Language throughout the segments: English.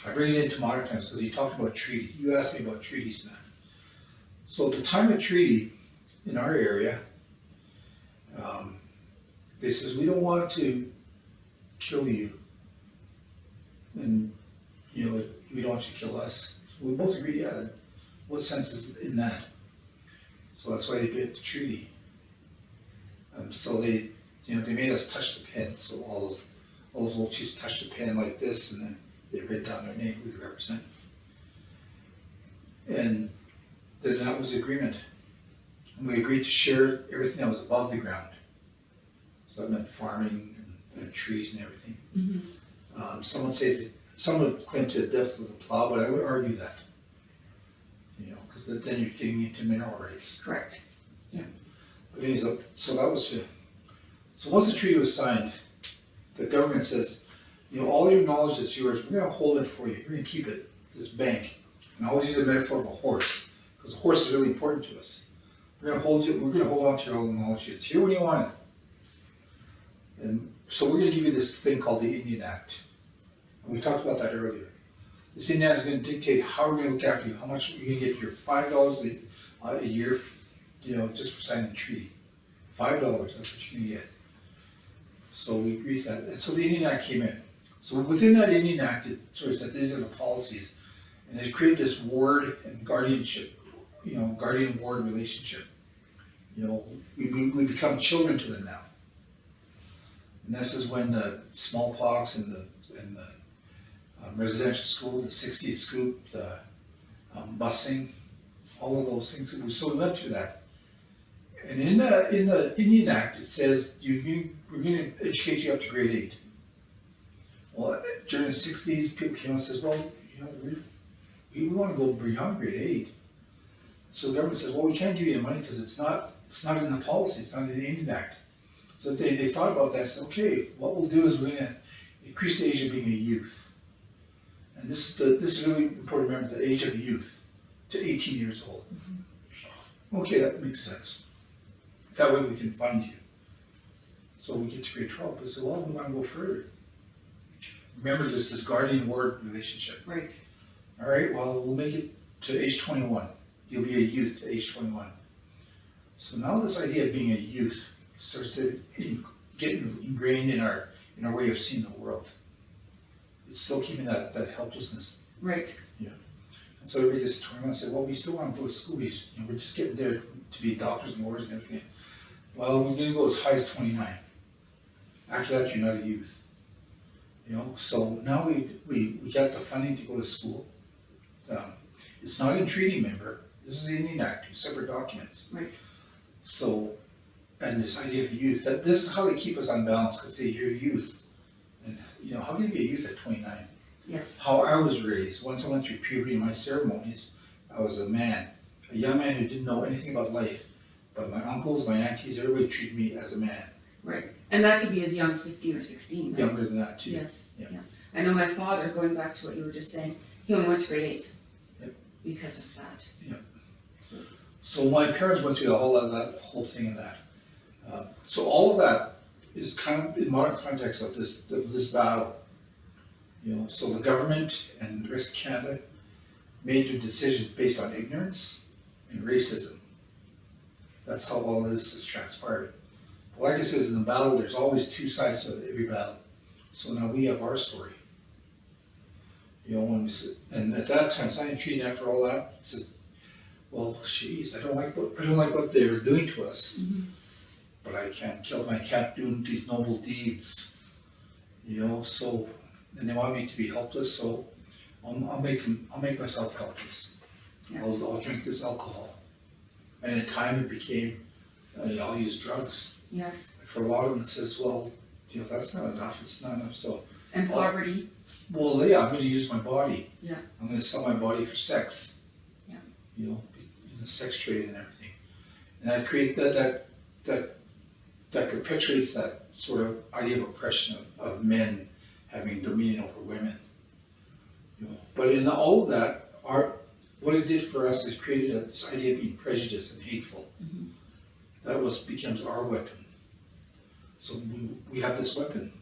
I bring it into modern times because you talked about treaty. You asked me about treaties now. So at the time of treaty in our area, they says we don't want to kill you, and you know we don't want you to kill us. So we both agree. Yeah, what sense is in that? So that's why they did the treaty. So they, they made us touch the pen. So all those old chiefs touched the pen like this, and then they write down their name, who they represent. And then that was the agreement. And we agreed to share everything that was above the ground. So that meant farming and trees and everything. Mm-hmm. Some would claim to the depth of the plow, but I would argue that. Because then you're getting into mineral rights. Correct. Yeah. But anyways, so that was it. So once the treaty was signed, the government says, all your knowledge that's yours, we're going to hold it for you. We're going to keep it, this bank. And I always use the metaphor of a horse, because a horse is really important to us. We're going to hold on to your own knowledge. It's here when you want it. And so we're going to give you this thing called the Indian Act. And we talked about that earlier. This Indian Act is going to dictate how we're going to look after you, how much you're going to get your $5 a year, just for signing the treaty. $5, that's what you're going to get. So we agreed to that. And so the Indian Act came in. So within that Indian Act, it sort of said these are the policies. And they created this ward and guardianship, guardian-ward relationship. We become children to them now. And this is when the smallpox and the residential school, the 60s scoop, the busing, all of those things. So we went through that. And in the Indian Act, it says we're going to educate you up to grade 8. Well, during the 60s, people came and says, well, we want to go beyond grade 8. So the government says, well, we can't give you the money because it's not in the policy, it's not in the Indian Act. So they thought about that and said, okay, what we'll do is we're going to increase the age of being a youth. And this is really important to remember, the age of youth to 18 years old. Mm-hmm. Okay, that makes sense. That way we can fund you. So we get to grade 12, but say, well, we want to go further. Remember, this is guardian-ward relationship. Right. All right, well, we'll make it to age 21. You'll be a youth to age 21. So now this idea of being a youth starts to get ingrained in our way of seeing the world. It's still keeping that helplessness. Right. Yeah. And so everybody gets to 21 and say, well, we still want to go to school. We're just getting there to be doctors and lawyers and everything. Well, we're going to go as high as 29. After that, you're not a youth. So now we got the funding to go to school. It's not in treaty, member. This is the Indian Act, 2 separate documents. Right. So, and this idea of youth, that this is how they keep us unbalanced, because they hear youth. And, how can you be a youth at 29? Yes. How I was raised, once I went through puberty in my ceremonies, I was a man, a young man who didn't know anything about life. But my uncles, my aunties, everybody treated me as a man. Right. And that could be as young as 15 or 16. Right? Younger than that, too. Yes. Yeah. Yeah. I know my father, going back to what you were just saying, he only went to grade 8. Yep. Because of that. Yep. So my parents went through that whole thing and that. So all of that is kind of in modern context of this battle. So the government and the rest of Canada made their decisions based on ignorance and racism. That's how all this has transpired. But like I says, in the battle, there's always 2 sides to every battle. So now we have our story. When we said, and at that time, signing treaty after all that, it says, well, I don't like what they're doing to us, Mm-hmm. but I can't kill them. I can't do these noble deeds, So, and they want me to be helpless, so I'll make myself helpless. Yeah. I'll drink this alcohol, and in time it became, I'll use drugs. Yes. For a lot of them, it says, well, that's not enough. It's not enough. So. And poverty. Well, yeah, I'm going to use my body. Yeah. I'm going to sell my body for sex. Yeah. In the sex trade and everything, and that create that perpetuates that sort of idea of oppression of men having dominion over women. But in all of that, what it did for us is created this idea of being prejudiced and hateful. Mm-hmm. That becomes our weapon. So we have this weapon.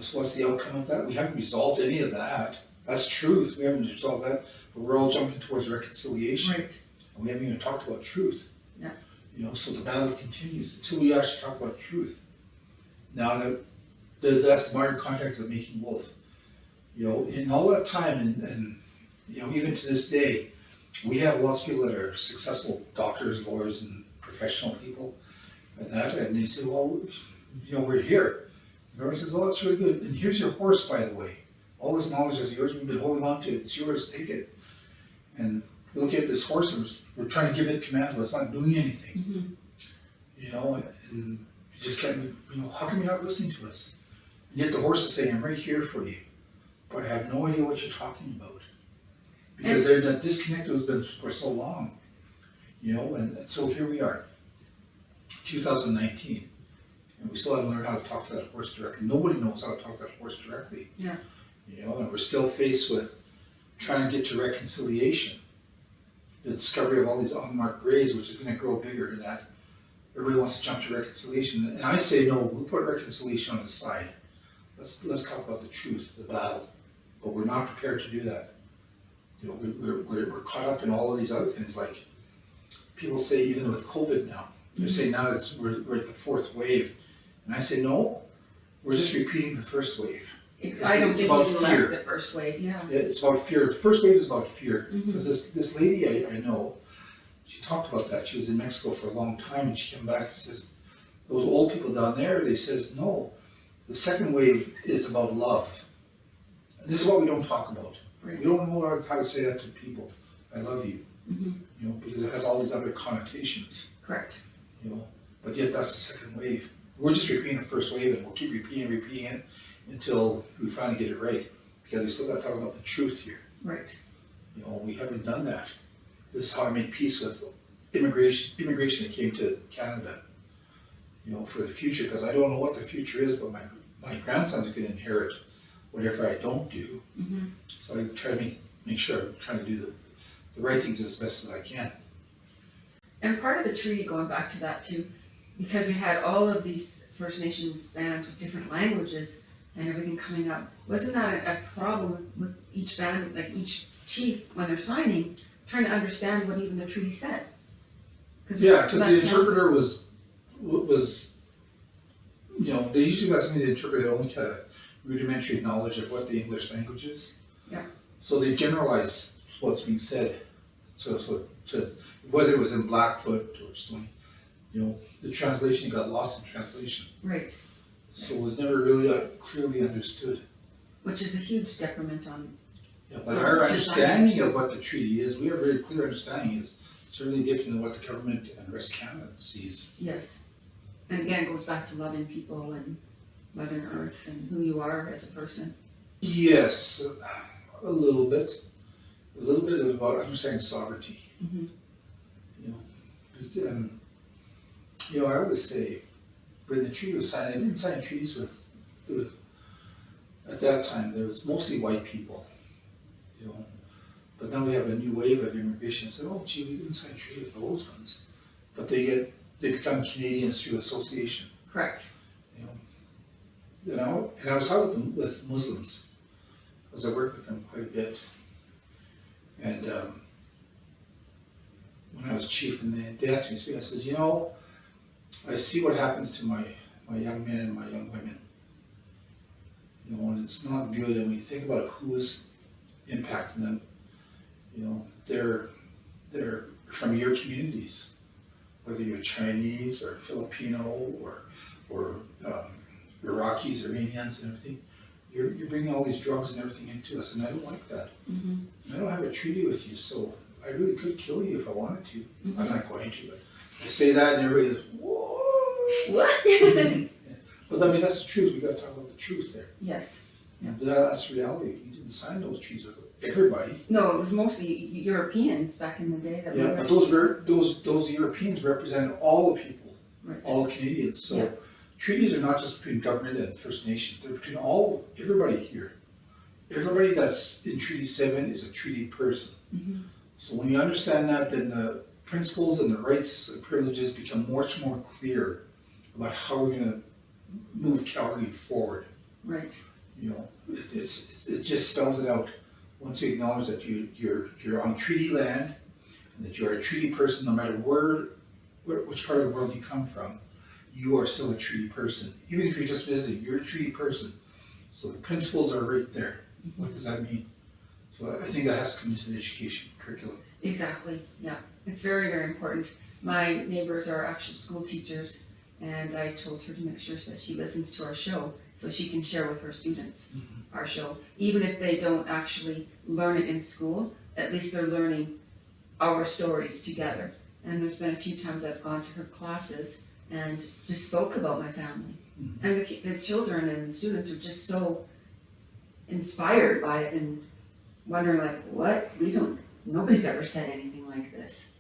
So what's the outcome of that? We haven't resolved any of that. That's truth. We haven't resolved that, but we're all jumping towards reconciliation. Right. And we haven't even talked about truth. Yeah. So the battle continues until we actually talk about truth. Now that's the modern context of making wolf. In all that time and even to this day, we have lots of people that are successful doctors, lawyers, and professional people and that, and they say, well, we're here. And everyone says, well, that's really good. And here's your horse, by the way. All this knowledge is yours. We've been holding on to it. It's yours. Take it. And we look at this horse and we're trying to give it commands, but it's not doing anything. And you just can't, how come you're not listening to us? And yet the horse is saying, I'm right here for you. But I have no idea what you're talking about. Because that disconnect has been for so long. And so here we are, 2019. And we still haven't learned how to talk to that horse directly. Nobody knows how to talk to that horse directly. Yeah. And we're still faced with trying to get to reconciliation. The discovery of all these unmarked graves, which is going to grow bigger, in that everybody wants to jump to reconciliation. And I say, no, we'll put reconciliation on the side. Let's talk about the truth, the battle. But we're not prepared to do that. We're caught up in all of these other things, like people say, even with COVID now, they say now we're at the fourth wave. And I say, no, we're just repeating the first wave. I don't think about you fear. left the first wave, yeah. It's about fear. The first wave is about fear. Because this lady I know, she talked about that. She was in Mexico for a long time, and she came back and says, those old people down there, they says, no, the second wave is about love. And this is what we don't talk about. Right. We don't know how to say that to people. I love you. Because it has all these other connotations. Correct. But yet that's the second wave. We're just repeating the first wave, and we'll keep repeating it until we finally get it right. Because we still got to talk about the truth here. Right. We haven't done that. This is how I made peace with immigration that came to Canada. For the future, because I don't know what the future is, but my grandsons are going to inherit whatever I don't do. So I try to make sure I'm trying to do the right things as best as I can. And part of the treaty, going back to that too, because we had all of these First Nations bands with different languages and everything coming up, wasn't that a problem with each band, like each chief, when they're signing, trying to understand what even the treaty said? Yeah, because the interpreter was, they usually got somebody to interpret that only had a rudimentary knowledge of what the English language is. Yeah. So they generalize what's being said. So whether it was in Blackfoot or something, the translation got lost in translation. Right. So it was never really clearly understood. Which is a huge decrement on. Yeah, but our understanding of what the treaty is, we have a very clear understanding, is certainly different than what the government and the rest of Canada sees. Yes. And again, it goes back to loving people and Mother Earth and who you are as a person. Yes, a little bit. A little bit about understanding sovereignty. I always say, when the treaty was signed, I didn't sign treaties with at that time, there was mostly white people, But now we have a new wave of immigration. So, oh, gee, we didn't sign a treaty with those ones. But they become Canadians through association. Correct. And I was talking with Muslims, because I work with them quite a bit. And when I was chief, and they asked me to speak, I says, I see what happens to my young men and my young women. And it's not good. And when you think about who is impacting them, they're from your communities, whether you're Chinese or Filipino or Iraqis, Iranians, and everything. You're bringing all these drugs and everything into us, and I don't like that. And I don't have a treaty with you, so I really could kill you if I wanted to. I'm not going to, but I say that, and everybody goes, "Whoa, what?" But I mean, that's the truth. We got to talk about the truth there. Yes. Yeah. That's reality. You didn't sign those treaties with everybody. No, it was mostly Europeans back in the day. That but those Europeans represented all the people, right. all Canadians. So treaties are not just between government and First Nations. They're between everybody here. Everybody that's in Treaty 7 is a treaty person. So when you understand that, then the principles and the rights and privileges become much more clear about how we're going to move Calgary forward. Right. You know, it just spells it out. Once you acknowledge that you're on treaty land, and that you're a treaty person, no matter which part of the world you come from, you are still a treaty person. Even if you're just visiting, you're a treaty person. So the principles are right there. What does that mean? So I think that has to come into the education curriculum. Exactly, yeah. It's very, very important. My neighbors are actual school teachers, and I told her to make sure that she listens to our show so she can share with her students our show. Even if they don't actually learn it in school, at least they're learning our stories together. And there's been a few times I've gone to her classes and just spoke about my family. And the children and the students are just so inspired by it and wondering like, what? Nobody's ever said anything like this.